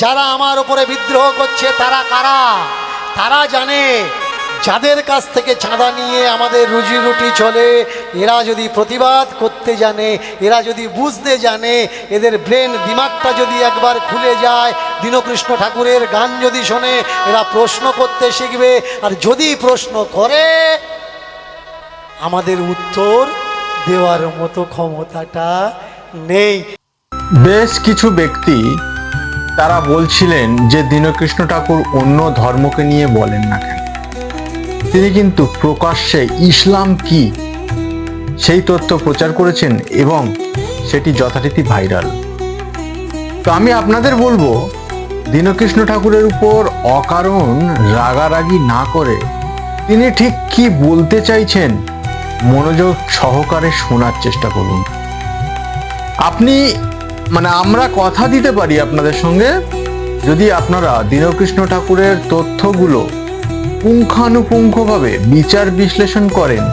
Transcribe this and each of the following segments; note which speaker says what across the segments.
Speaker 1: যারা আমার উপরে বিদ্রোহ করছে তারা কারা? তারা জানে যাদের কাছ থেকে চাঁদা নিয়ে আমাদের রুজি রুটি চলে, এরা যদি প্রতিবাদ করতে জানে, এরা যদি বুঝতে জানে, এদের ব্রেন দিমাগটা যদি একবার খুলে যায়, দীনকৃষ্ণ ঠাকুরের গান যদি শোনে, এরা প্রশ্ন করতে শিখবে। আর যদি প্রশ্ন করে, আমাদের উত্তর দেওয়ার মতো ক্ষমতাটা নেই।
Speaker 2: বেশ কিছু ব্যক্তি তারা বলছিলেন যে দীনকৃষ্ণ ঠাকুর অন্য ধর্মকে নিয়ে বলেন না কেন, তিনি কিন্তু প্রকাশ্যে ইসলাম কি সেই তথ্য প্রচার করেছেন এবং সেটি যথারীতি ভাইরাল। তো আমি আপনাদের বলবো, দীনকৃষ্ণ ঠাকুরের উপর অকারণ রাগারাগি না করে তিনি ঠিক কি বলতে চাইছেন মনোযোগ সহকারে শোনার চেষ্টা করুন। আমরা কথা দিতে পারি আপনাদের সঙ্গে, যদি আপনারা দীনকৃষ্ণ ঠাকুরের তথ্যগুলো পুঙ্খানুপুঙ্খভাবে বিচার বিশ্লেষণ করেন,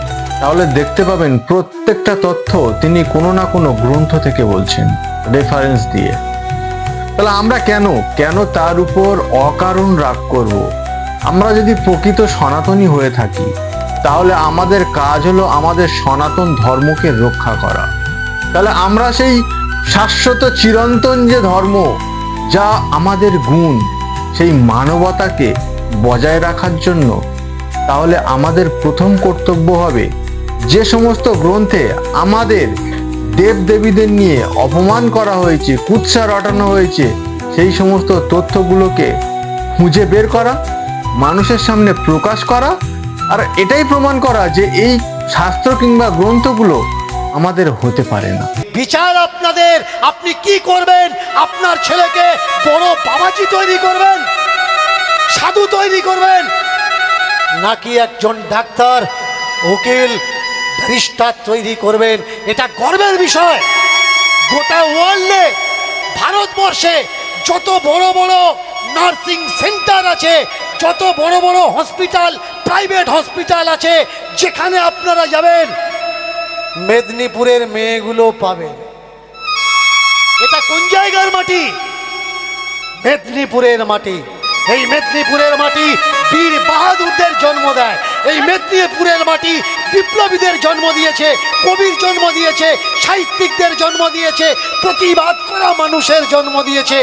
Speaker 2: তাহলে দেখতে পাবেন প্রত্যেকটা তথ্য তিনি কোনো না কোনো গ্রন্থ থেকে বলছেন রেফারেন্স দিয়ে। তাহলে আমরা কেন তার উপর অকারণ রাগ করব? আমরা যদি প্রকৃত সনাতনী হয়ে থাকি, তাহলে আমাদের কাজ হলো আমাদের সনাতন ধর্মকে রক্ষা করা। তাহলে আমরা সেই শাশ্বত চিরন্তন যে ধর্ম, যা আমাদের গুণ, সেই মানবতাকে বজায় রাখার জন্য, তাহলে আমাদের প্রথম কর্তব্য হবে যে সমস্ত গ্রন্থে আমাদের দেবদেবীদের নিয়ে অপমান করা হয়েছে, কুৎসা রটানো হয়েছে, সেই সমস্ত তথ্যগুলোকে খুঁজে বের করা, মানুষের সামনে প্রকাশ করা, আর এটাই প্রমাণ করা যে এই শাস্ত্র কিংবা গ্রন্থগুলো আমাদের হতে পারে না।
Speaker 1: বিচার আপনাদের। আপনি কি করবেন? আপনার ছেলেকে বড় বাবাজি তৈরি করবেন, সাধু তৈরি করবেন, নাকি একজন ডাক্তার, উকিল, ব্যারিস্টার তৈরি করবেন? এটা গর্বের বিষয়। গোটা ওয়ার্ল্ডে, ভারতবর্ষে যত বড় বড় নার্সিং সেন্টার আছে, যত বড় বড় হসপিটাল, প্রাইভেট হসপিটাল আছে, যেখানে আপনারা যাবেন, মেদিনীপুরের মেয়েগুলো পাবেন। এটা কোন জায়গার মাটি? মেদিনীপুরের মাটি। এই মেদিনীপুরের মাটি বীর বাহাদুরদের জন্ম দেয়। এই মেদিনীপুরের মাটি বিপ্লবীদের জন্ম দিয়েছে, কবির জন্ম দিয়েছে, সাহিত্যিকদের জন্ম দিয়েছে, প্রতিবাদ করা মানুষের জন্ম দিয়েছে।